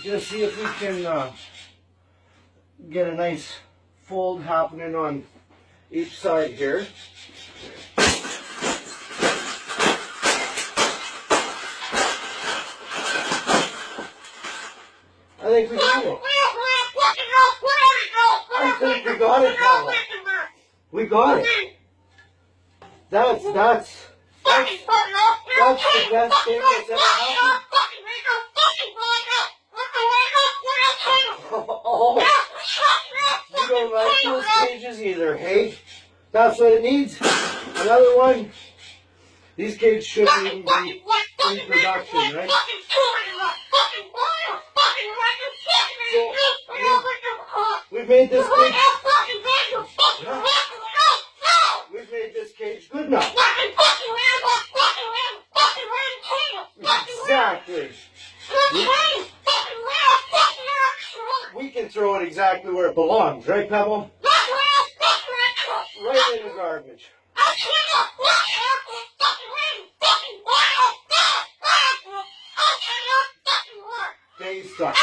Just see if we can get a nice fold happening on each side here. I think we got it. I think we got it, Paula. We got it. That's the best thing that's ever happened. Oh, you don't like those cages either, hey? That's what it needs. Another one. These cages shouldn't even be in production, right? So, we've made this cage. We've made this cage good enough. Exactly. We can throw it exactly where it belongs, right, Pebble? Right in the garbage. They suck.